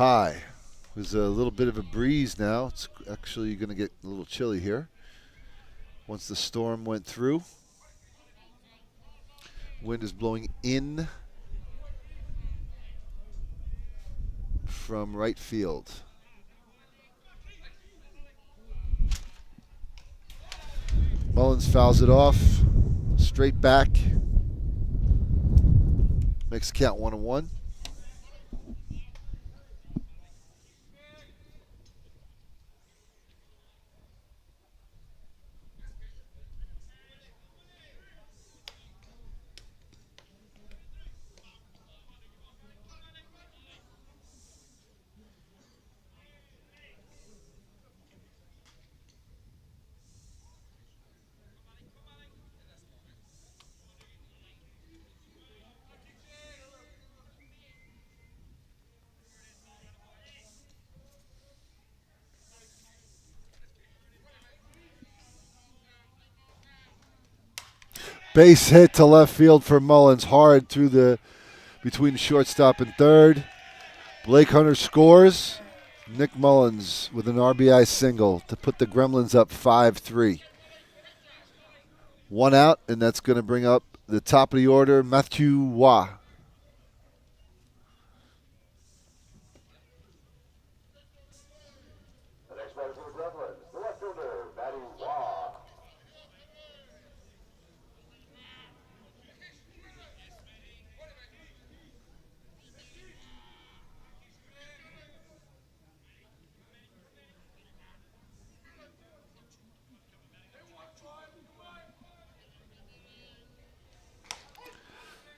high. There's a little bit of a breeze now. It's actually going to get a little chilly here. Once the storm went through, wind is blowing in from right field. Mullins fouls it off. Straight back. Makes the count 1-1. Base hit to left field for Mullins, hard through the between shortstop and third. Blake Hunter scores. Nick Mullins with an RBI single to put the Gremlins up 5-3. One out, and that's going to bring up the top of the order, Matthew Waugh. The next batter for the Gremlins, the left fielder, Matthew Waugh.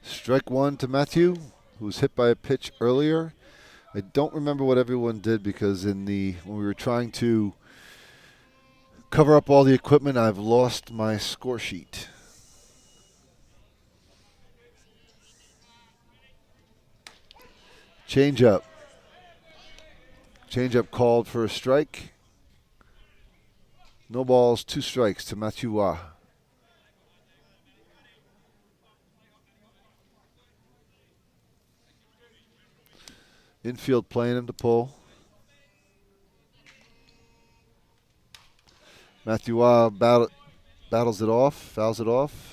Strike one to Matthew, who was hit by a pitch earlier. I don't remember what everyone did because when we were trying to cover up all the equipment, I've lost my score sheet. Changeup. Changeup called for a strike. No balls, 2 strikes to Matthew Waugh. Infield playing him to pull. Matthew Waugh battles it off, fouls it off.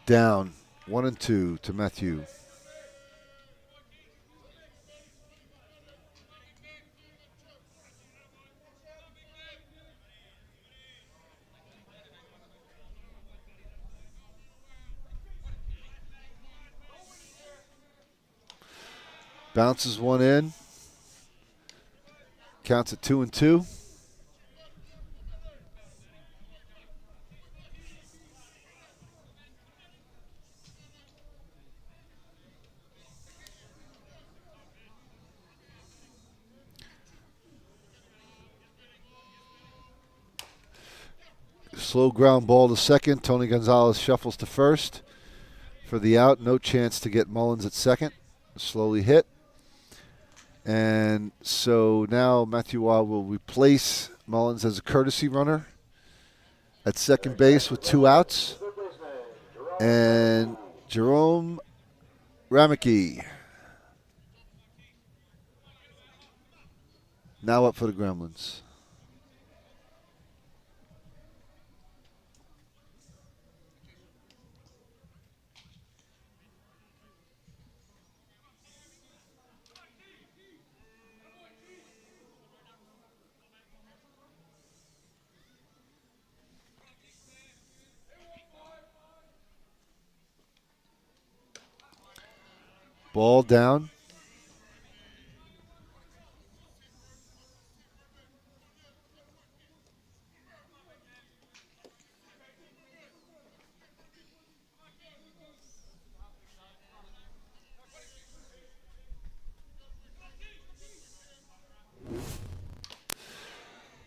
Down 1-2 to Matthew. Bounces one in. Counts at 2-2. Slow ground ball to second. Tony Gonzalez shuffles to first for the out. No chance to get Mullins at second. Slowly hit. And so now Matthew Waugh will replace Mullins as a courtesy runner at second base with 2 outs. And Jerome Ramicki now up for the Gremlins. Ball down.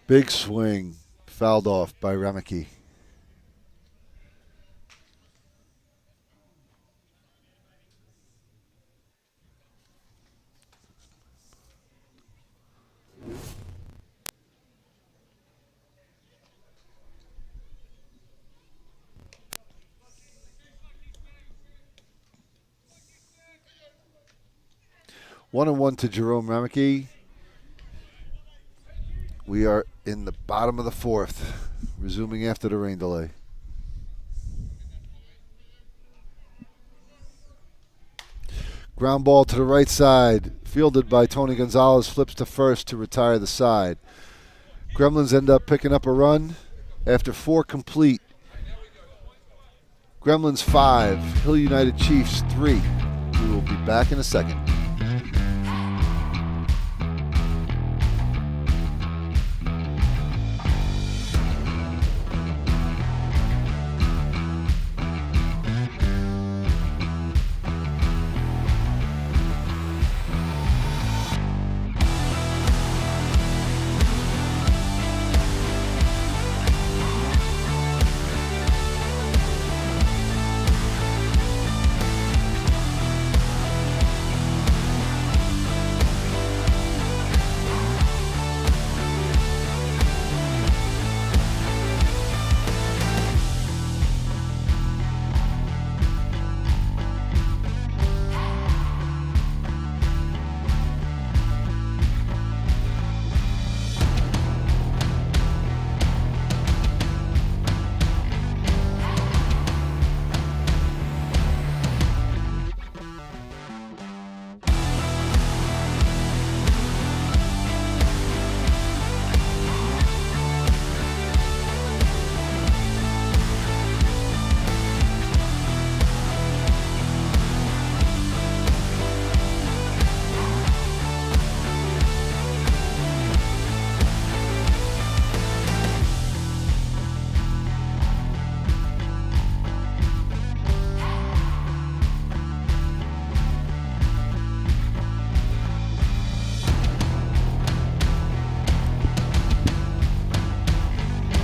Big swing. Fouled off by Rameke. One and one to Jerome Rameke. We are in the bottom of the fourth, resuming after the rain delay. Ground ball to the right side, fielded by Tony Gonzalez, flips to first to retire the side. Gremlins end up picking up a run after 4 complete. Gremlins 5, Hill United Chiefs 3. We will be back in a second.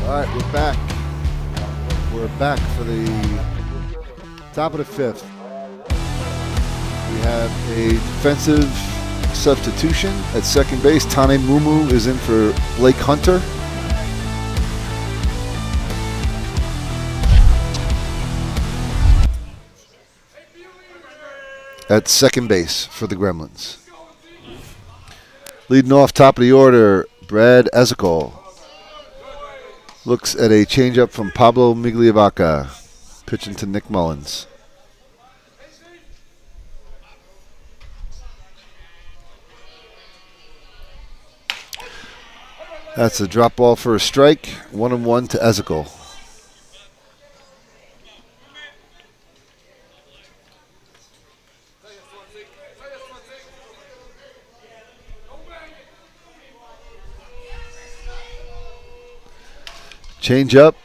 All right, we're back. We're back for the top of the 5th. We have a defensive substitution at second base. Tane Mumu is in for Blake Hunter. At second base for the Gremlins. Leading off top of the order, Brad Ezekiel. Looks at a changeup from Pablo Migliavaca, pitching to Nick Mullins. That's a drop ball for a strike. 1-1 to Ezekiel. Change up,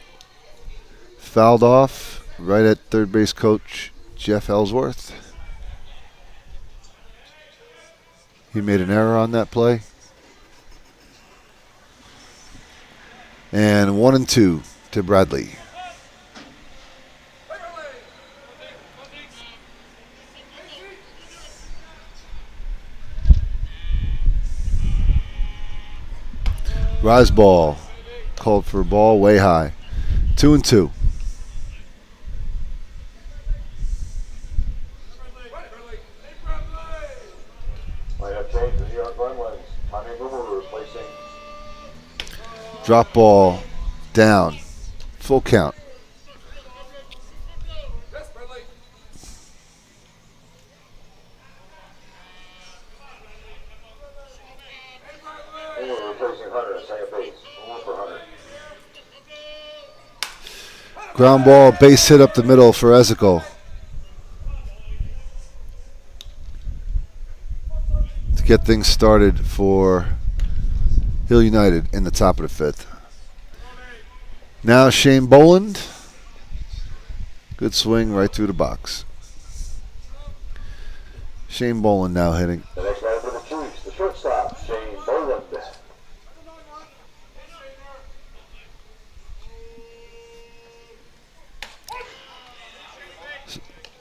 fouled off, right at third base coach Jeff Ellsworth. He made an error on that play. And 1-2 to Bradley. Rise ball. Called for a ball way high. 2-2. Lineup change for New York Gremlins. Tane Mumu replacing. Drop ball down. Full count. And we're replacing Hunter at second base. 1 for Hunter. Ground ball, base hit up the middle for Ezekiel. To get things started for Hill United in the top of the 5th. Now Shane Boland. Good swing right through the box. Shane Boland now hitting. The next man for the Chiefs, the shortstop, Shane Boland.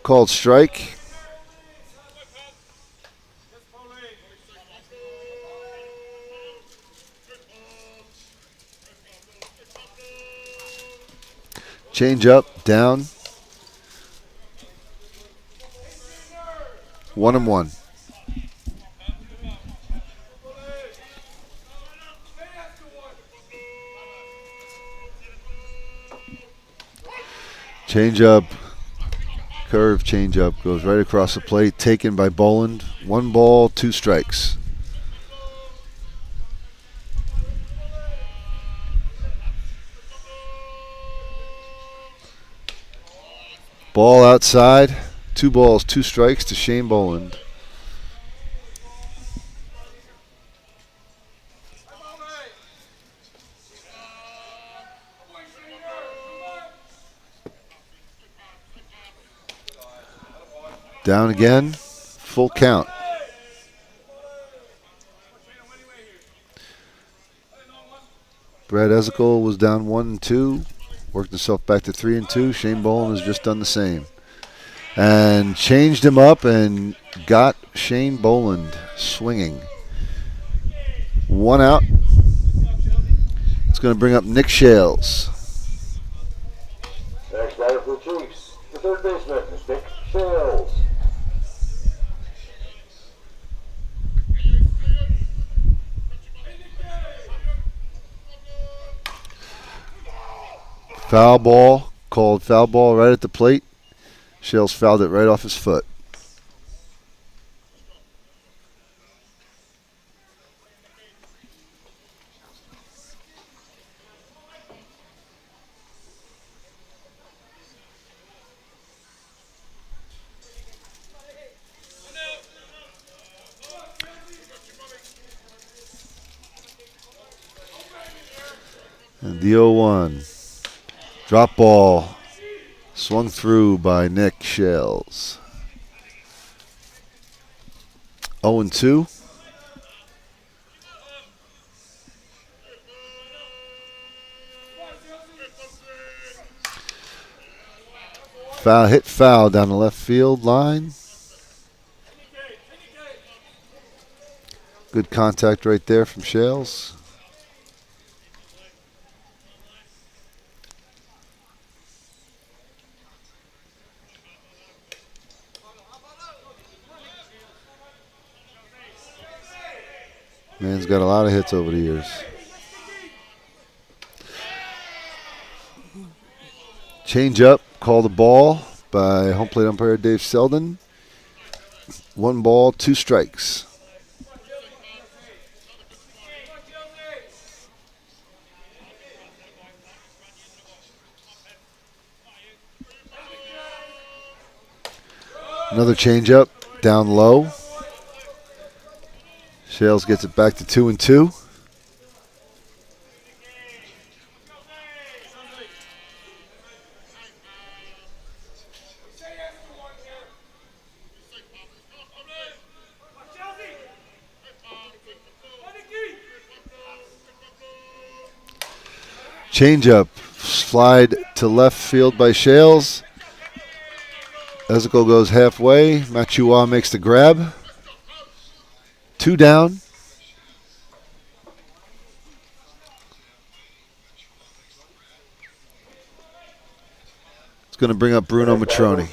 Called strike. Change up, down. 1-1. Change up, curve change up, goes right across the plate, taken by Boland. 1 ball, 2 strikes. Ball outside, 2 balls, 2 strikes to Shane Boland. Down again, full count. Brad Ezekiel was down 1-2, worked himself back to 3-2. Shane Boland has just done the same. And changed him up and got Shane Boland swinging. 1 out. It's going to bring up Nick Shales. Next batter for the Chiefs, the third baseman is Nick Shales. Foul ball, called foul ball right at the plate. Shales fouled it right off his foot. And the 0-1. Drop ball. Swung through by Nick Shales. 0-2. Foul, hit foul down the left field line. Good contact right there from Shales. Man's got a lot of hits over the years. Change up, call the ball by home plate umpire Dave Selden. 1 ball, 2 strikes. Another change up, down low. Shales gets it back to 2-2. Change up, slide to left field by Shales. Ezekiel goes halfway. Machua makes the grab. 2 down. It's going to bring up Bruno Matroni.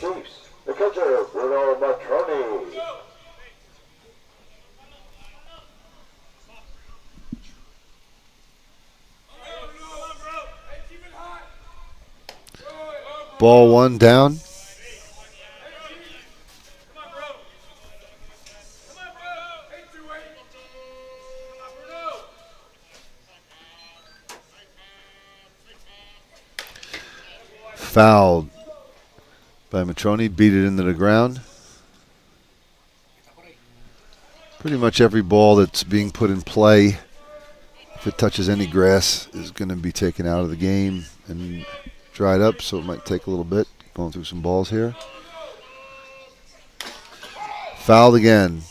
The catcher, Bruno Matroni. Ball 1 down. Fouled by Matroni, beat it into the ground. Pretty much every ball that's being put in play, if it touches any grass, is going to be taken out of the game and dried up, so it might take a little bit. Going through some balls here. Fouled again.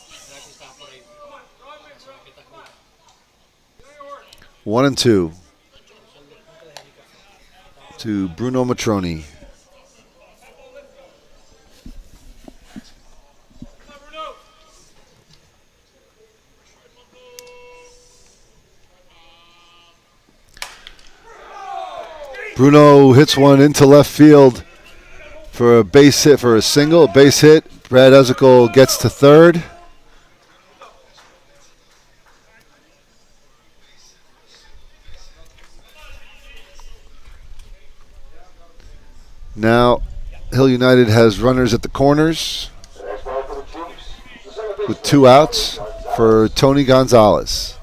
1-2 to Bruno Matroni. Bruno hits one into left field for a base hit, for a single, a base hit. Brad Ezekiel gets to third. Now, Hill United has runners at the corners with 2 outs for Tony Gonzalez.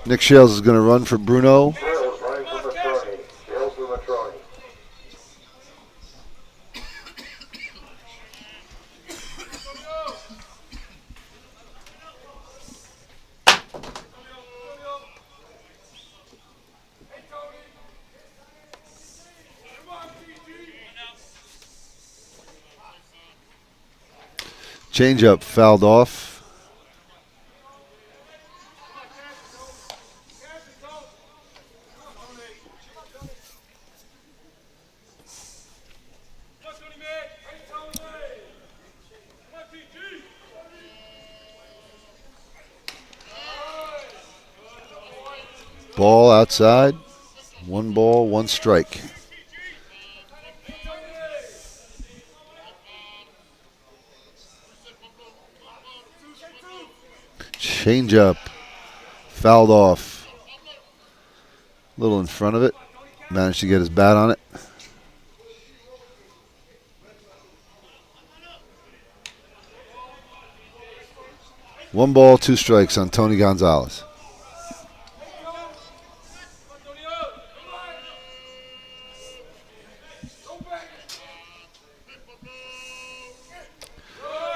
Nick Shales is going to run for Bruno. Changeup fouled off. Ball outside. 1 ball, 1 strike. Changeup fouled off. A little in front of it. Managed to get his bat on it. One ball, 2 strikes on Tony Gonzalez.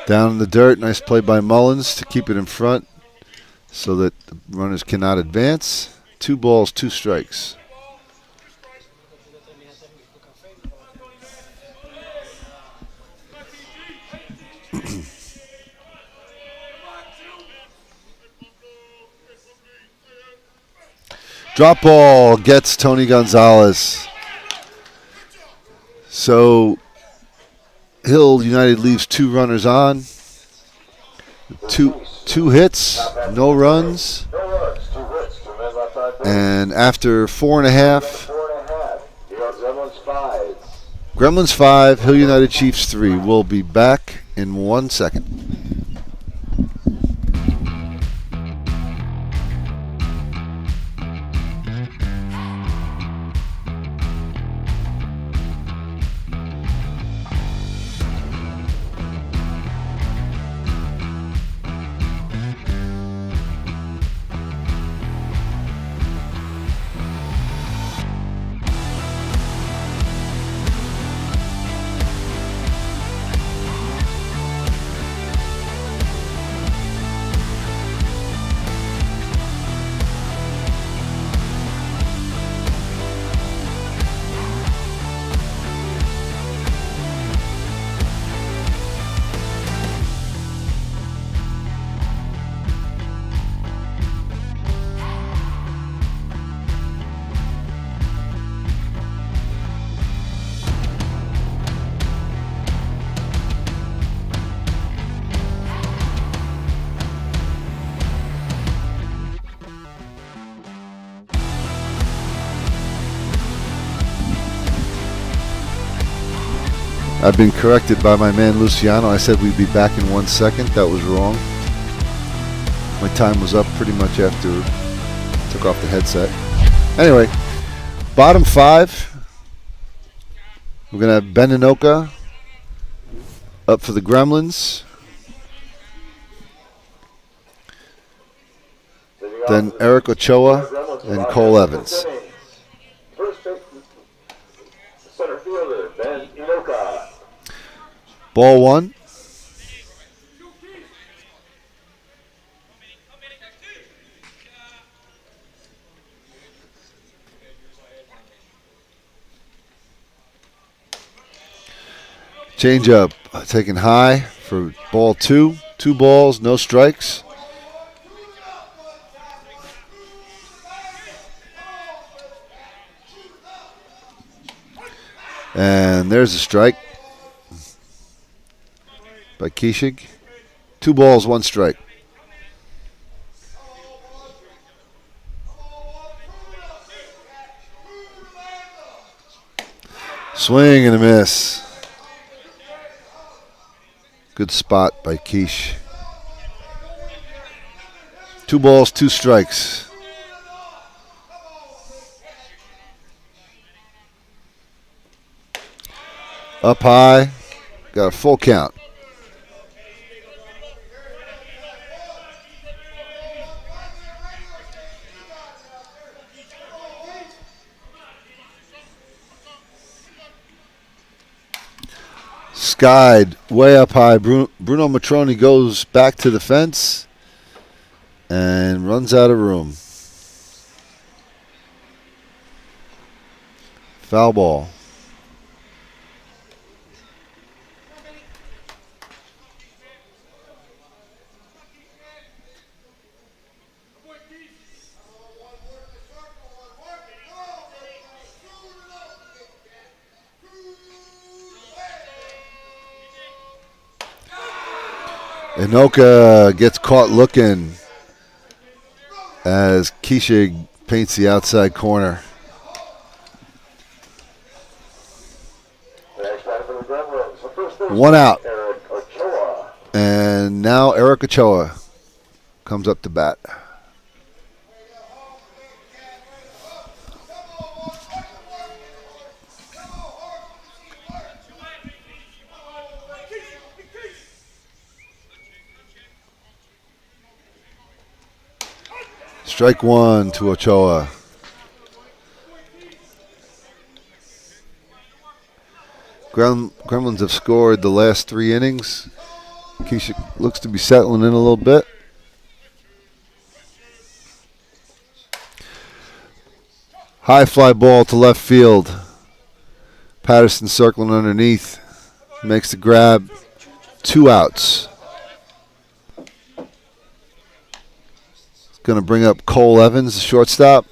Down in the dirt, nice play by Mullins to keep it in front so that the runners cannot advance. 2 balls, 2 strikes. Drop ball gets Tony Gonzalez. So Hill United leaves 2 runners on. Two hits, no runs. And after 4.5, Gremlins 5, Hill United Chiefs 3. We'll be back in 1 second. I've been corrected by my man Luciano. I said we'd be back in 1 second. That was wrong. My time was up pretty much after I took off the headset. Anyway, bottom 5. We're going to have Ben Inoka up for the Gremlins. Then Eric Ochoa and Cole Evans. Center fielder Ben Inoka. Ball 1. Changeup taken high for ball 2. 2 balls, no strikes. And there's a strike by Kishig. 2 balls, 1 strike. Swing and a miss. Good spot by Quiche. 2 balls, 2 strikes. Up high. Got a full count. Skied way up high. Bruno Matroni goes back to the fence and runs out of room. Foul ball. Inoka gets caught looking as Quiche paints the outside corner. Next batter for the Gremlins, the first baseman, 1 out. Eric Ochoa. And now Eric Ochoa comes up to bat. Strike 1 to Ochoa. Gremlins have scored the last 3 innings. Quiche looks to be settling in a little bit. High fly ball to left field. Patterson circling underneath. Makes the grab. 2 outs. Going to bring up Cole Evans, the shortstop.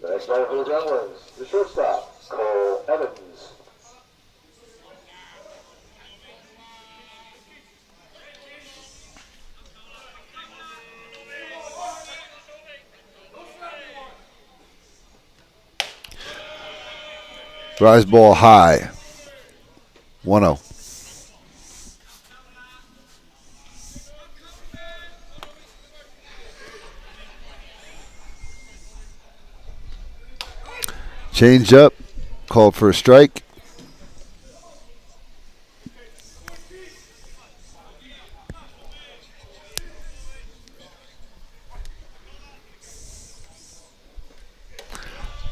The next batter for the Gremlins, the shortstop, Cole Evans. Rise ball high. 1-0. Change up, called for a strike.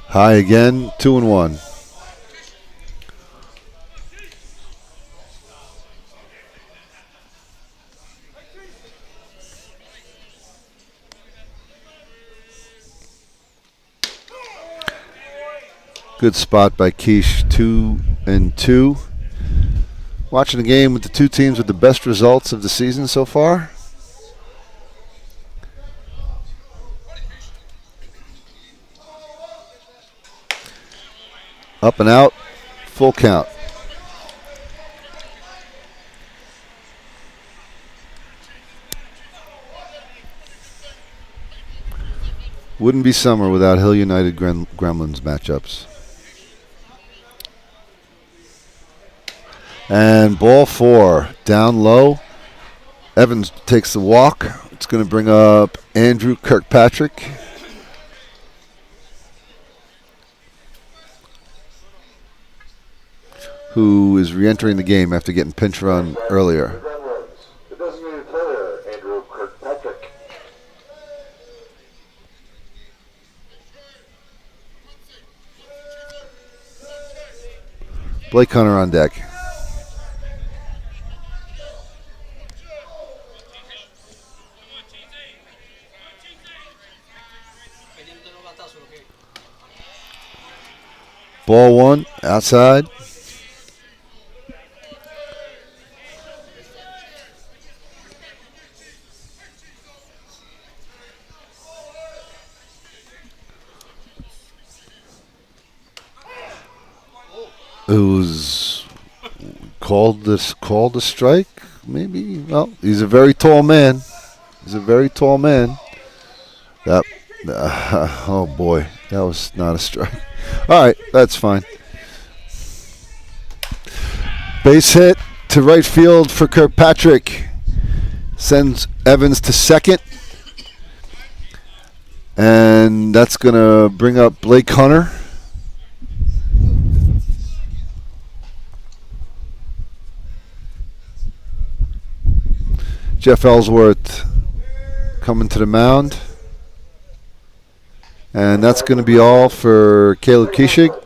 High again, 2-1. Good spot by Quiche, 2-2. Watching the game with the 2 teams with the best results of the season so far. Up and out, full count. Wouldn't be summer without Hill United Gremlins matchups. And ball 4, down low. Evans takes the walk. It's going to bring up Andrew Kirkpatrick. Who is re-entering the game after getting pinch run earlier. The designated player, Andrew Kirkpatrick. Blake Hunter on deck. Ball 1, outside. It was called a strike, maybe. Well, he's a very tall man. That Oh boy, that was not a strike. All right, that's fine. Base hit to right field for Kirkpatrick. Sends Evans to second. And that's going to bring up Blake Hunter. Jeff Ellsworth coming to the mound. And that's going to be all for Caleb Kishik.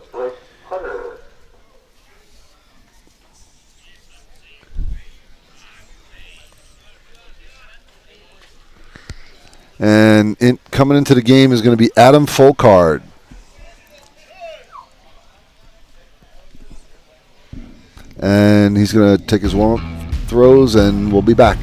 And coming into the game is going to be Adam Folkard. And he's going to take his warm-up throws, and we'll be back.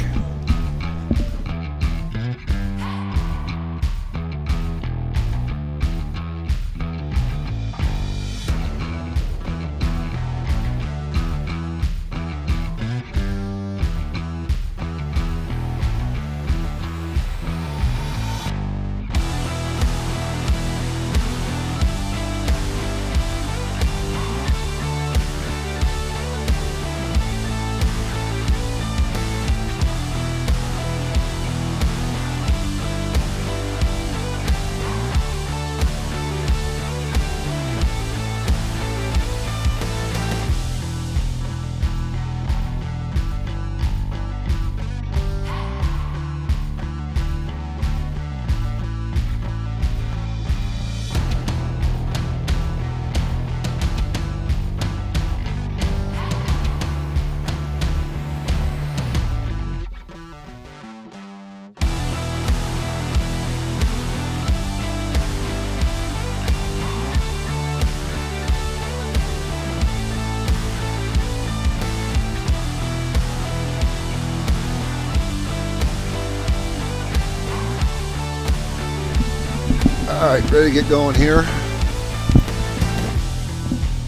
All right, ready to get going here.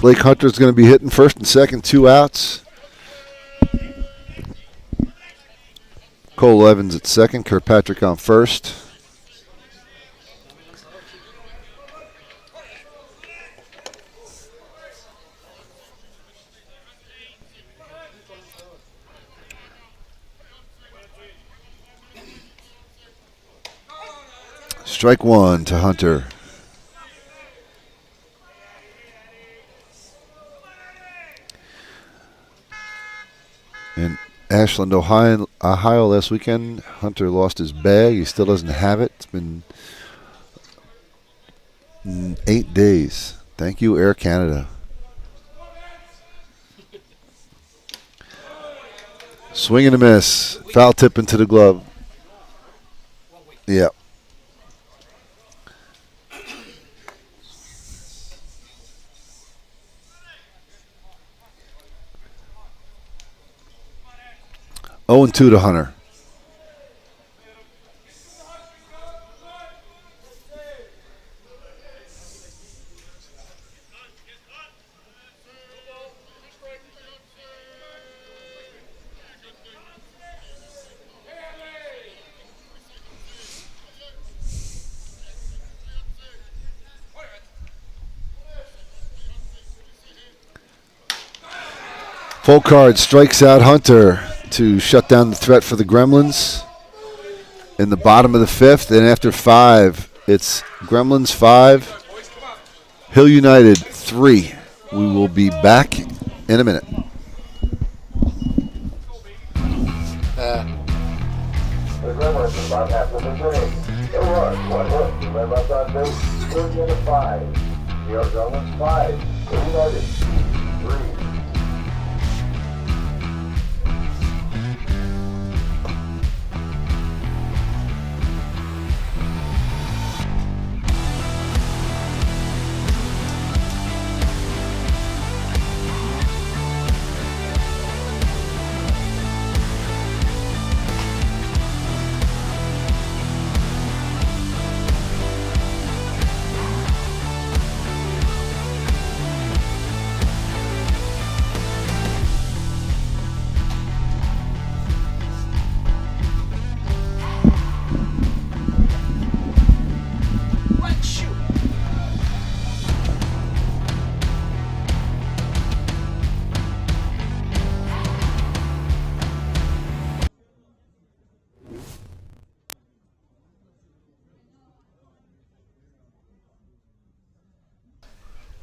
Blake Hunter's going to be hitting first and second, 2 outs. Cole Evans at second, Kirkpatrick on first. Strike one to Hunter. In Ashland, Ohio last weekend, Hunter lost his bag. He still doesn't have it. It's been 8 days. Thank you, Air Canada. Swing and a miss. Foul tip into the glove. Yeah. 0-2 to Hunter. Folkard strikes out Hunter to shut down the threat for the Gremlins in the bottom of the 5th. And after 5, it's Gremlins 5, Hill United 3. We will be back in a minute. The Gremlins about half the inning. It was 1 hit. The red left on base. Hill United 5. New York Gremlins 5. Hill United 3.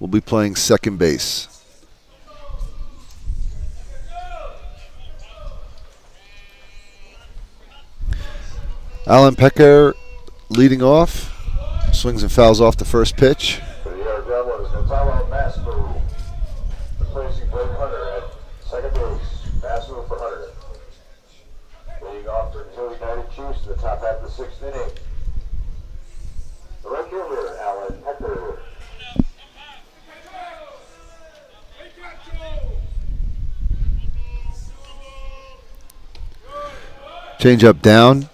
will be playing second base. Alan Pecker leading off. Swings and fouls off the first pitch. For the Gremlins, Gonzalo Massu replacing Blake Hunter at second base. Massu for Hunter. Leading off for Hill United Chiefs in the top half of the sixth inning. The right fielder, Alan Pecker. Change up down.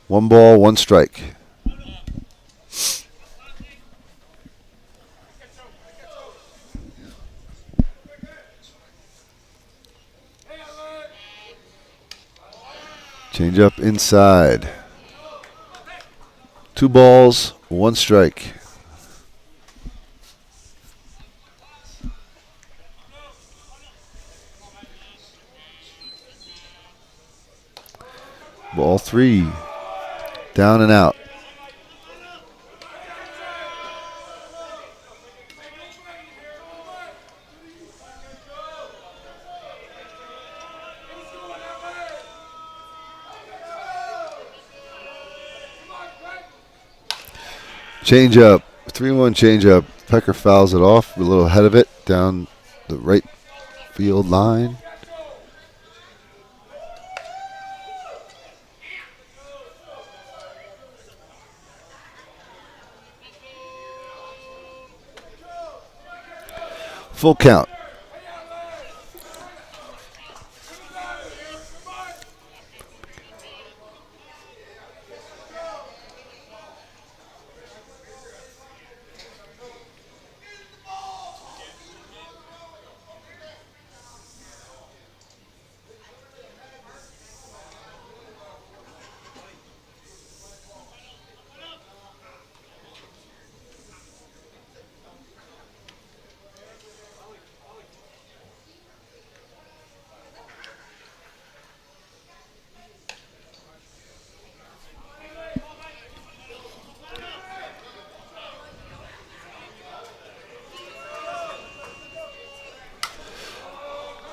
1 ball, 1 strike. Change up inside. 2 balls, 1 strike. Ball 3. Down and out. Change up. 3-1 change up. Pecker fouls it off. A little ahead of it. Down the right field line. Full count.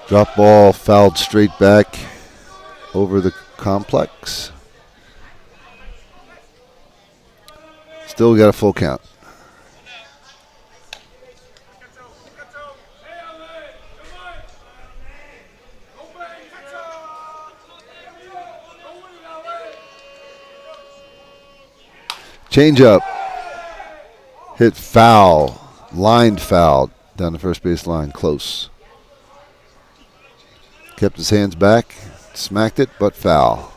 Drop ball fouled straight back over the complex. Still got a full count. Change up. Hit foul. Lined foul down the first base line. Close. Kept his hands back. Smacked it, but foul.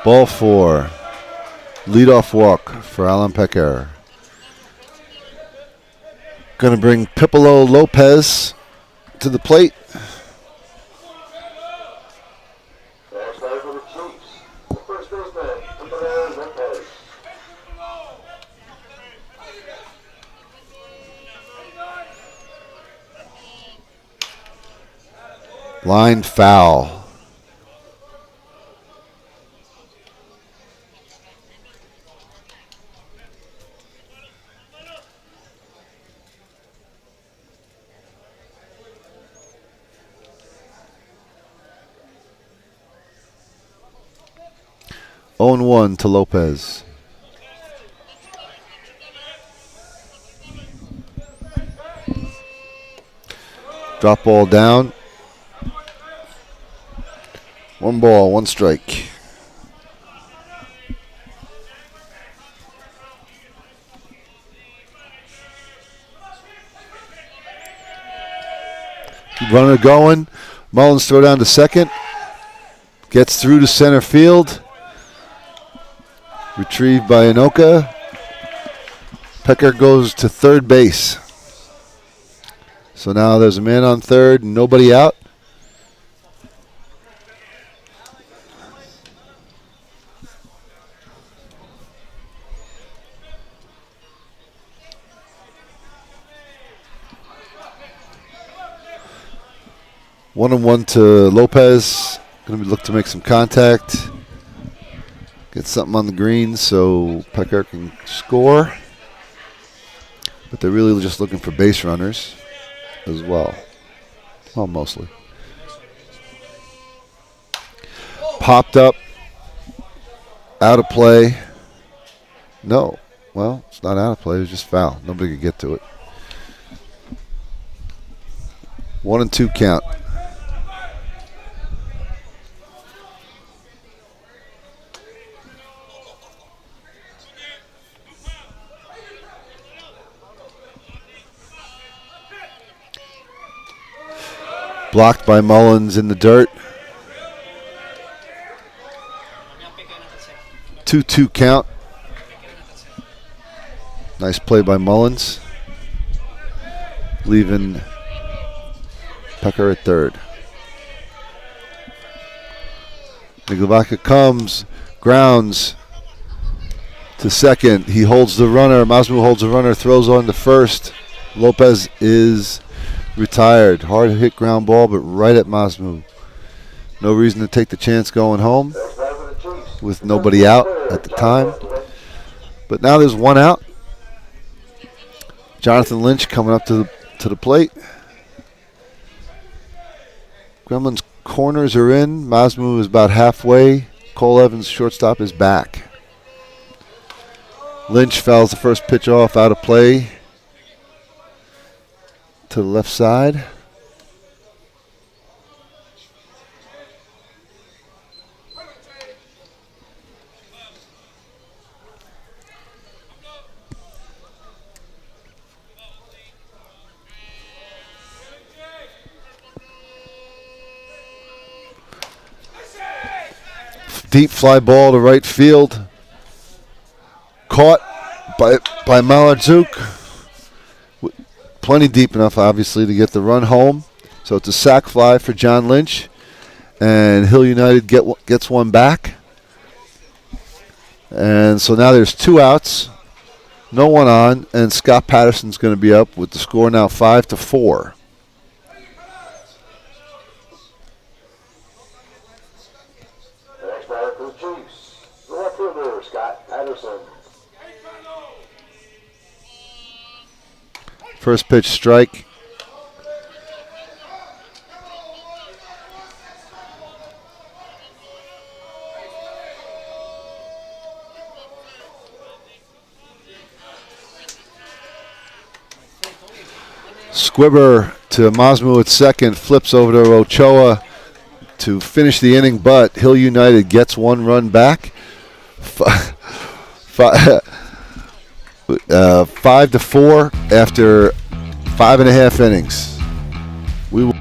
Ball 4. Leadoff walk for Alan Pecker. Going to bring Pipolo Lopez to the plate. Line foul. Own 1 to Lopez. Drop ball down. 1 ball, 1 strike. Runner going. Mullins throw down to second. Gets through to center field. Retrieved by Anoka. Pecker goes to third base. So now there's a man on third and nobody out. 1-1 to Lopez. Going to look to make some contact. Get something on the green so Pecker can score. But they're really just looking for base runners as well. Well, mostly. Popped up. Out of play. No. Well, it's not out of play. It was just foul. Nobody could get to it. 1-2 count. Blocked by Mullins in the dirt. 2-2 count. Nice play by Mullins. Leaving Pecker at third. Niglavaca comes, grounds to second. He holds the runner. Masmu holds the runner, throws on to first. Lopez is retired. Hard hit ground ball, but right at Masmu. No reason to take the chance going home with nobody out at the time. But now there's one out. Jonathan Lynch coming up to the plate. Gremlins corners are in. Masmu is about halfway. Cole Evans, shortstop, is back. Lynch fouls the first pitch off, out of play to the left side. Deep fly ball to right field. Caught by Malardzuk. Plenty deep enough, obviously, to get the run home. So it's a sac fly for John Lynch. And Hill United gets one back. And so now there's 2 outs. No one on. And Scott Patterson's going to be up with the score now 5-4. First pitch strike. Squibber to Masmu at second, flips over to Ochoa to finish the inning, but Hill United gets 1 run back. 5-4 after 5.5 innings. We will.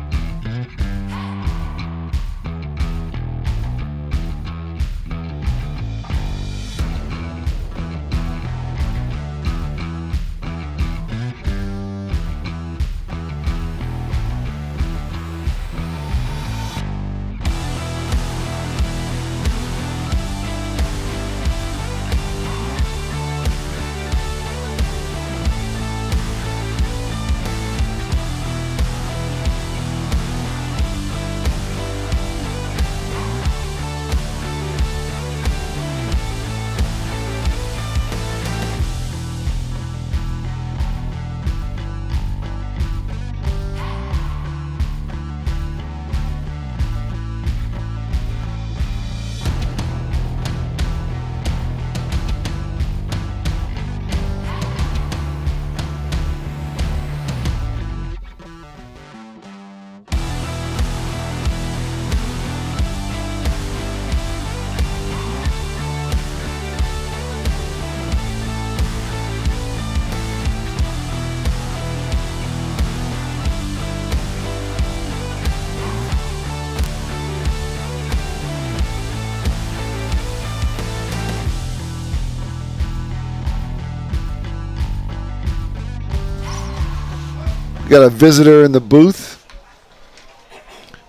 Got a visitor in the booth.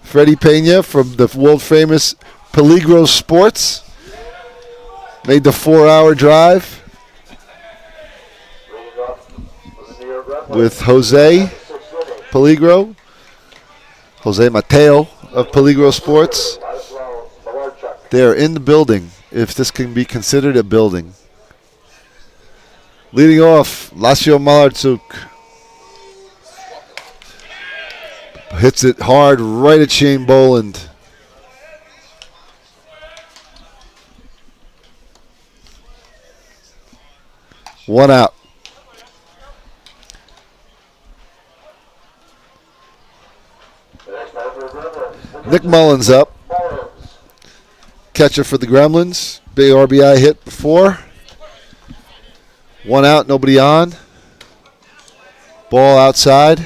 Freddie Pena from the world famous Peligro Sports. Made the 4-hour drive with Jose Peligro. Jose Mateo of Peligro Sports. They're in the building, if this can be considered a building. Leading off, Lacio Malarczuk. Hits it hard right at Shane Boland. One out. Nick Mullins up. Catcher for the Gremlins. Big RBI hit before. One out, nobody on. Ball outside.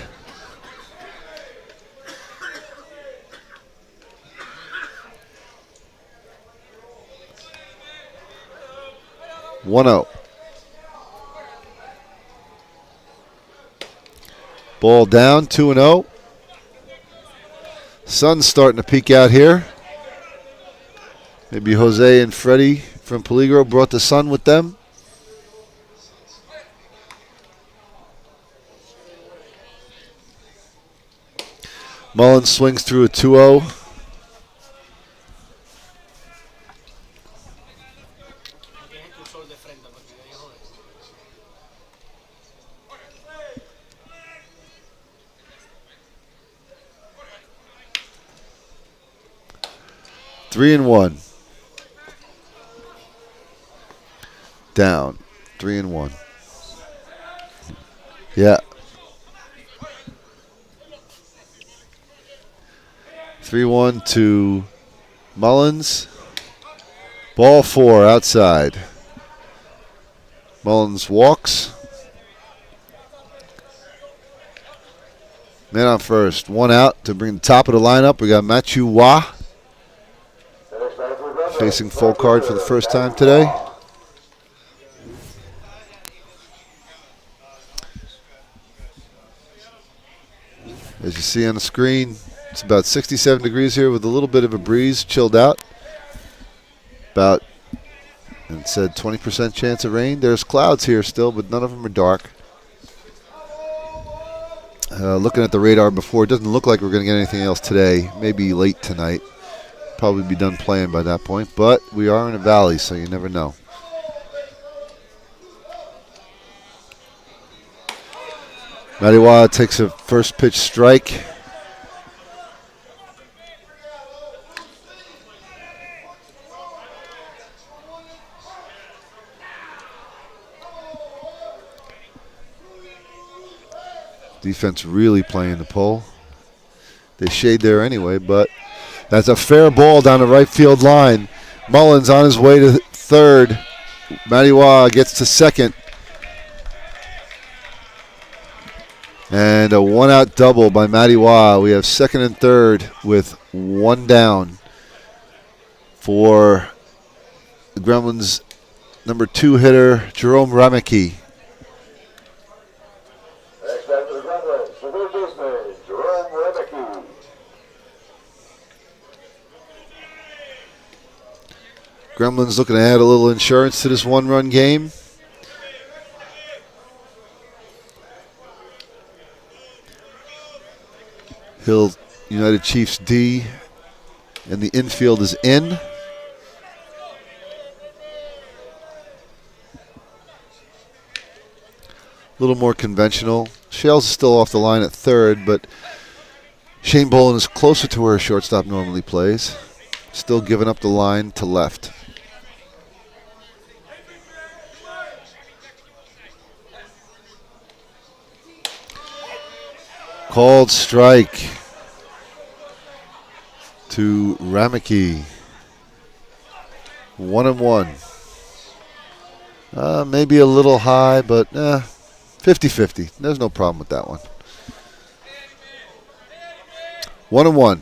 One out. Ball down, 2-0. Sun's starting to peek out here. Maybe Jose and Freddie from Peligro brought the sun with them. Mullins swings through a 2-0. Three and one. Down. 3-1. Yeah. 3-1 to Mullins. Ball 4 outside. Mullins walks. Man on first. One out to bring the top of the lineup. We got Matthew Wah facing full card for the first time today. As you see on the screen, it's about 67 degrees here with a little bit of a breeze, chilled out. About, and it said 20% chance of rain. There's clouds here still, but none of them are dark. Looking at the radar before, it doesn't look like we're going to get anything else today. Maybe late tonight. Probably be done playing by that point, but we are in a valley, so you never know. Madiwa takes a first pitch strike. Defense really playing the pull. They shade there anyway, but that's a fair ball down the right field line. Mullins on his way to third. Madiwa gets to second. And a one-out double by Madiwa. We have second and third with one down for the Gremlins' number 2 hitter, Jerome Ramicki. Next back to the Gremlins, the third baseman, Jerome Rebecki. Gremlins looking to add a little insurance to this one-run game. Hill United Chiefs D, and the infield is in. A little more conventional. Shales is still off the line at third, but Shane Boland is closer to where a shortstop normally plays. Still giving up the line to left. Called strike to Ramicki. 1-1. Maybe a little high, but 50-50. There's no problem with that one. 1-1.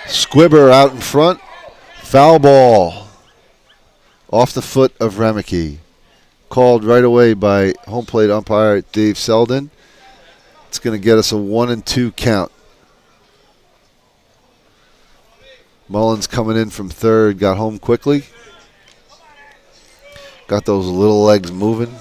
Squibber out in front. Foul ball. Off the foot of Ramicki. Called right away by home plate umpire Dave Selden. It's going to get us a 1-2 count. Mullins coming in from third, got home quickly. Got those little legs moving.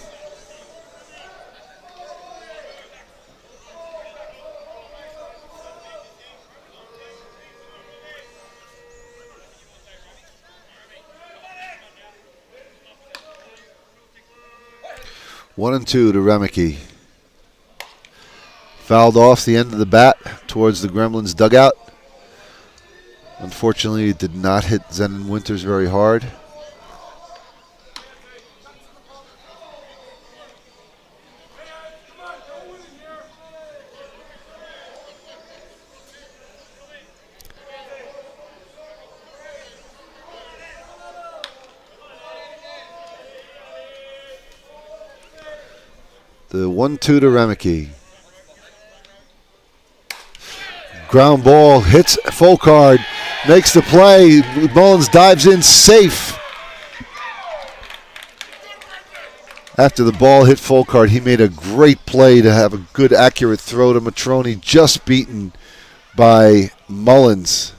1-2 to Remeke. Fouled off the end of the bat towards the Gremlins dugout. Unfortunately, it did not hit Zenon Winters very hard. The 1-2 to Remeke. Ground ball hits Folkard, makes the play. Mullins dives in safe. After the ball hit Folkard, he made a great play to have a good, accurate throw to Matroni, just beaten by Mullins.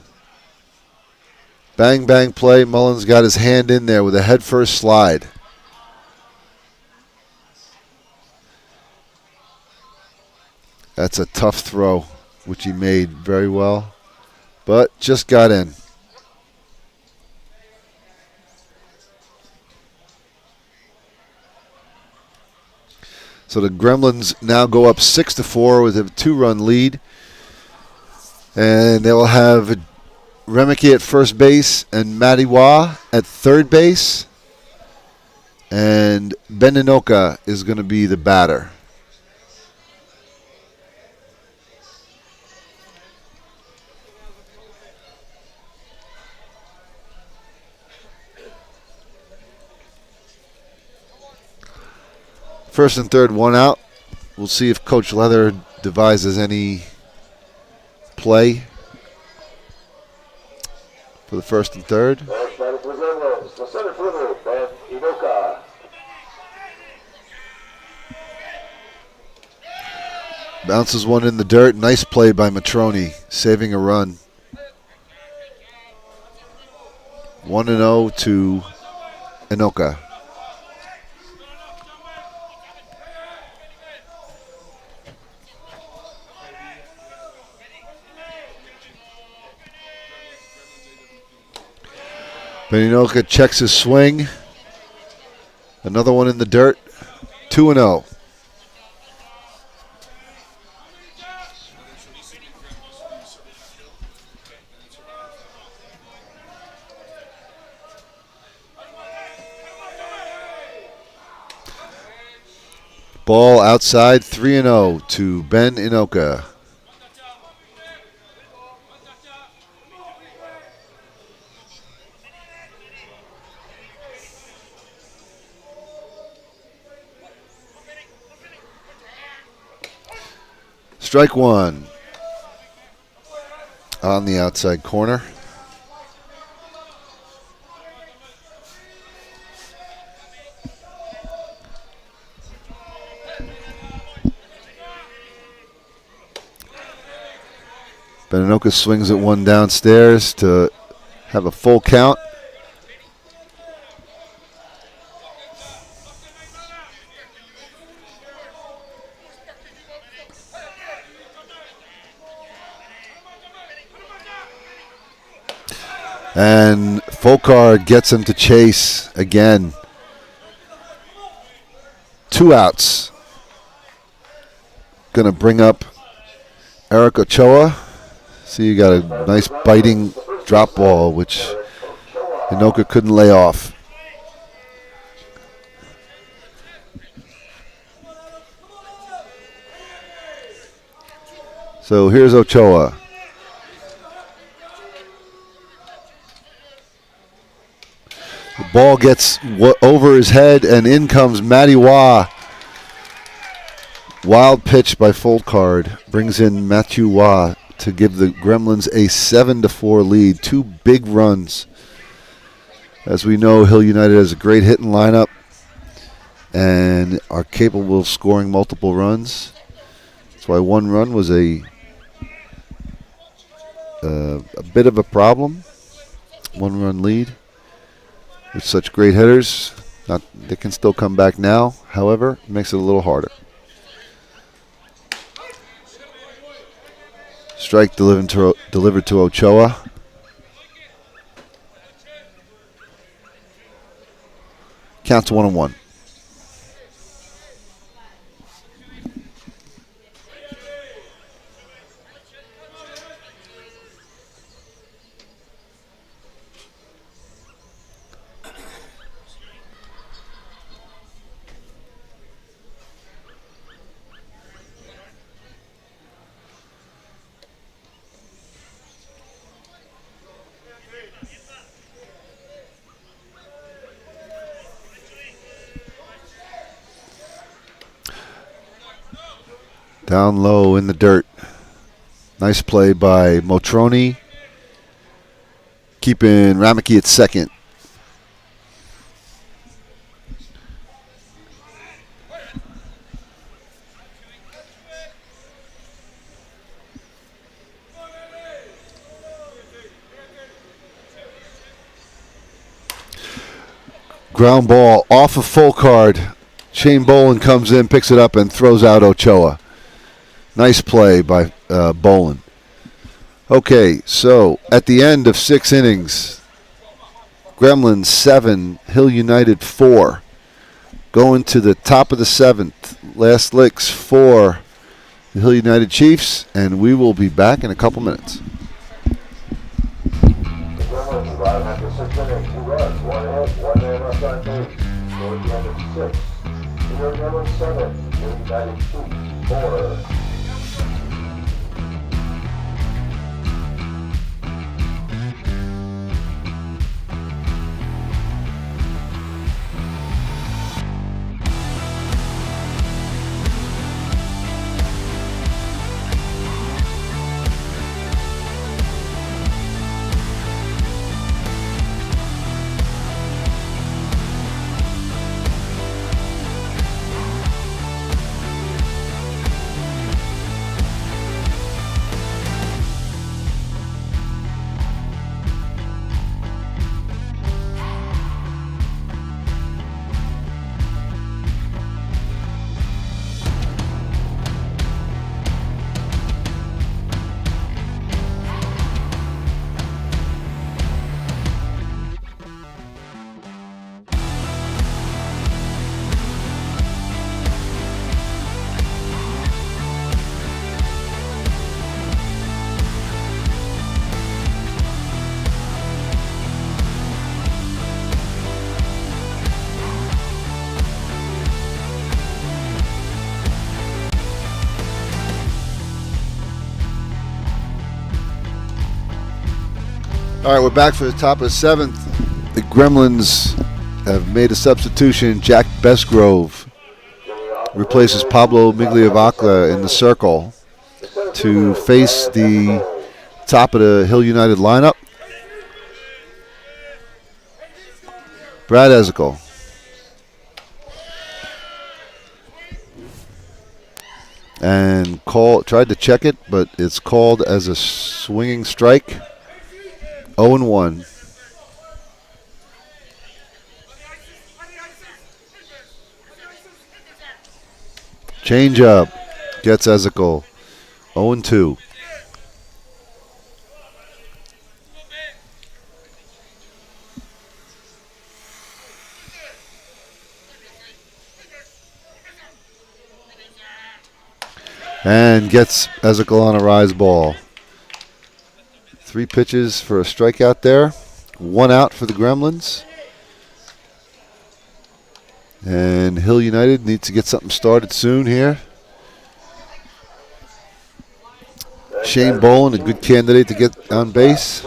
Bang, bang play. Mullins got his hand in there with a head-first slide. That's a tough throw, which he made very well, but just got in. So the Gremlins now go up 6-4 with a 2-run lead. And they will have Remeke at first base and Madiwa at third base. And Beninoka is going to be the batter. First and third, 1 out. We'll see if Coach Leather devises any play for the first and third. Bounces one in the dirt. Nice play by Matroni, saving a run. 1-0 to Inoka. Beninoka checks his swing. Another one in the dirt. 2-0. Ball outside, 3-0 to Ben Inoka. Strike one on the outside corner. Beninoka swings at one downstairs to have a full count. And Folkard gets him to chase again. 2 outs. Going to bring up Eric Ochoa. See, you got a nice biting drop ball, which Inoka couldn't lay off. So here's Ochoa. The ball gets over his head, and in comes Madiwa. Wild pitch by Folkard brings in Matthew Wah to give the Gremlins a 7-4 lead. 2 big runs. As we know, Hill United has a great hitting lineup and are capable of scoring multiple runs. That's why 1 run was a bit of a problem. 1-run lead with such great hitters. They can still come back now. However, it makes it a little harder. Strike delivered to Ochoa. Counts 1-1. Down low in the dirt. Nice play by Motroni. Keeping Ramicki at second. Ground ball off of full card. Shane Bolin comes in, picks it up, and throws out Ochoa. Nice play by Bolin. Okay, so at the end of 6 innings, Gremlins 7, Hill United 4. Going to the top of the 7th. Last licks for the Hill United Chiefs, and we will be back in a couple minutes. Gremlins arrive after 6 innings, 2 runs, 1 hit, 1 man left on base. Toward the end of 6. Here Gremlins 7, Hill United Chiefs 4. All right, we're back for the top of the 7th. The Gremlins have made a substitution. Jack Besgrove replaces Pablo Migliavacca in the circle to face the top of the Hill United lineup. Brad Ezekiel. And tried to check it, but it's called as a swinging strike. 0-1. Change up. Gets Ezekiel. 0-2. And gets Ezekiel on a rise ball. 3 pitches for a strikeout there. 1 out for the Gremlins. And Hill United needs to get something started soon here. Shane Bolin, a good candidate to get on base.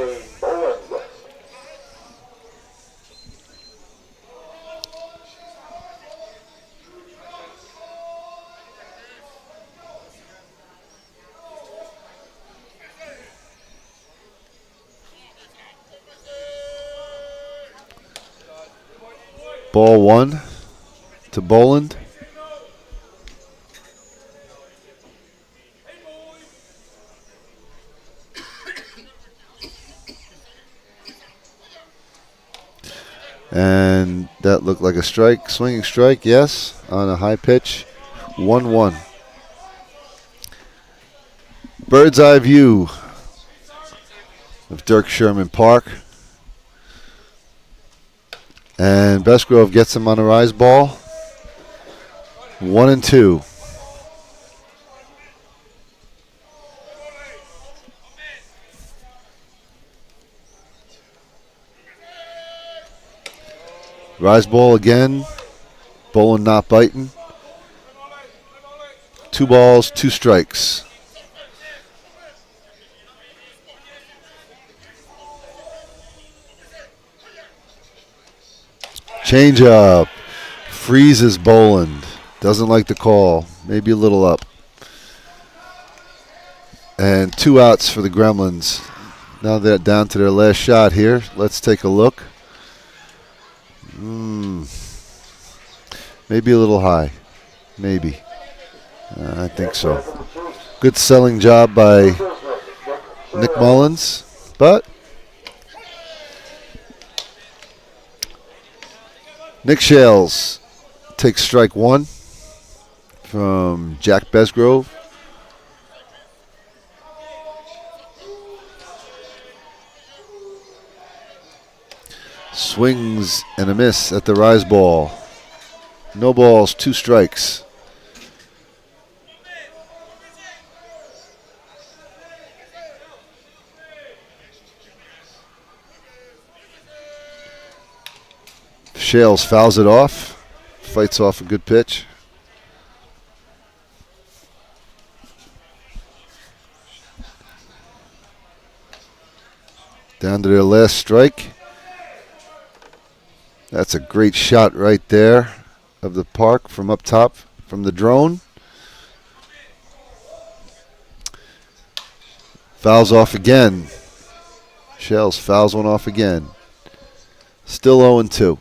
Ball 1 to Boland. And that looked like a strike, swinging strike, yes, on a high pitch. 1-1. Bird's eye view of Dirk Sherman Park. And Besgrove gets him on a rise ball. 1-2. Rise ball again. Bolin not biting. 2 balls, 2 strikes. Change up. Freezes Boland. Doesn't like the call. Maybe a little up. And 2 outs for the Gremlins. Now they're down to their last shot here. Let's take a look. Maybe a little high. Maybe. I think so. Good selling job by Nick Mullins. But Nick Shales takes strike 1 from Jack Besgrove. Swings and a miss at the rise ball. No balls, 2 strikes. Shales fouls it off. Fights off a good pitch. Down to their last strike. That's a great shot right there of the park from up top from the drone. Fouls off again. Shales fouls one off again. Still 0-2.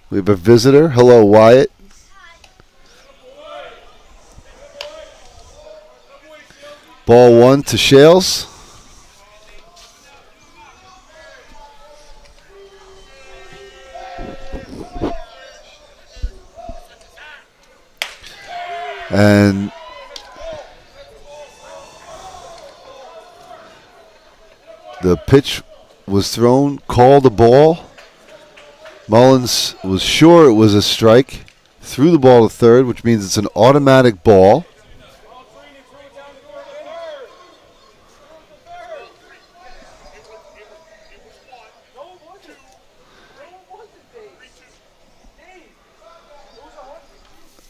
We have a visitor. Hello, Wyatt. Ball 1 to Shales. And the pitch was thrown, called the ball. Mullins was sure it was a strike, threw the ball to third, which means it's an automatic ball.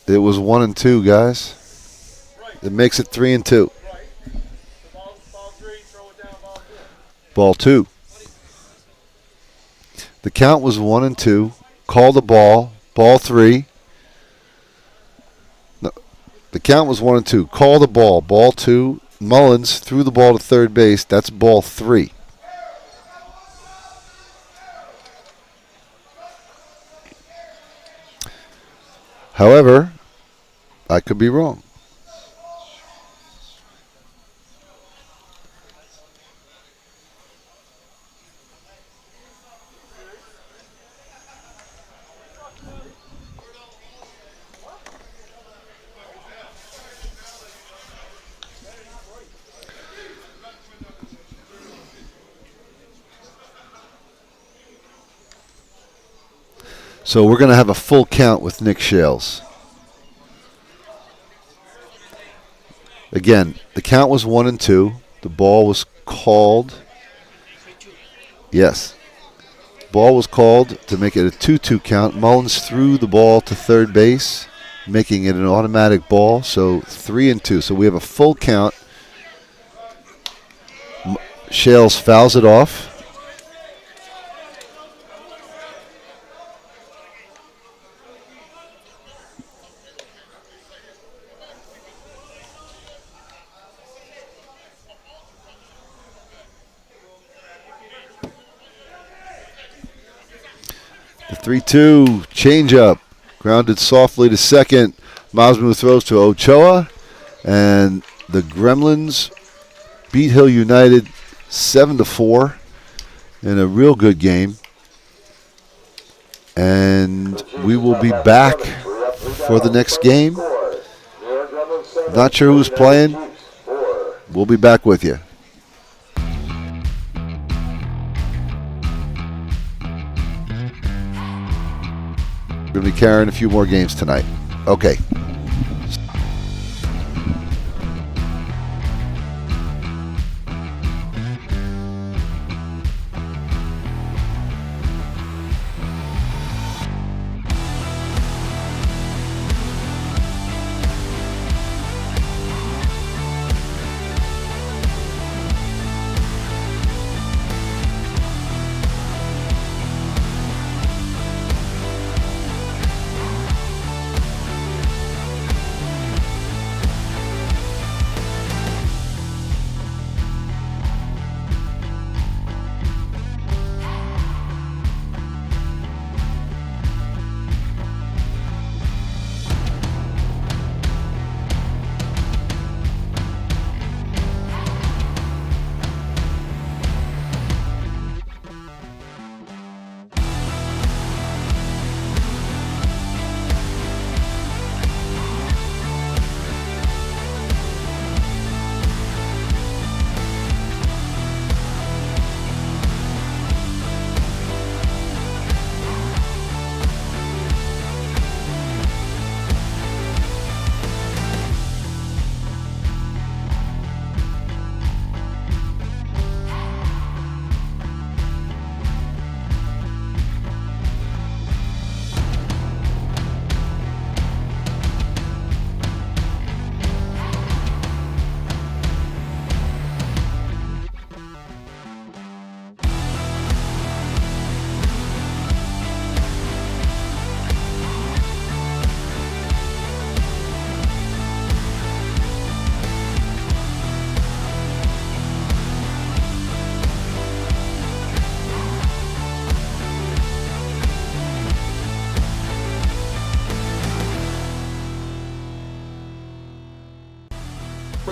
It was 1-2, guys. It makes it 3-2. Ball 2. The count was 1-2. Call the ball. Ball 3. No, the count was 1-2. Call the ball. Ball 2. Mullins threw the ball to third base. That's ball 3. However, I could be wrong. So we're going to have a full count with Nick Shales. Again, the count was 1-2. The ball was called. Yes. Ball was called to make it a 2-2 count. Mullins threw the ball to third base, making it an automatic ball. So 3-2. So we have a full count. Shales fouls it off. The 3-2 changeup, grounded softly to second. Masmu throws to Ochoa, and the Gremlins beat Hill United 7-4 in a real good game. And we will be back for the next game. Not sure who's playing. We'll be back with you. We're going to be carrying a few more games tonight. Okay.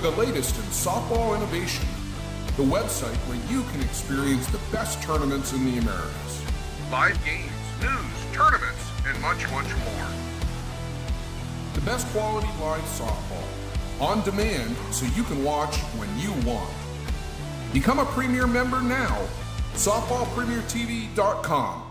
for the latest in softball innovation, the website where you can experience the best tournaments in the Americas. Live games, news, tournaments, and much, much more. The best quality live softball, on demand so you can watch when you want. Become a Premier member now. SoftballPremierTV.com.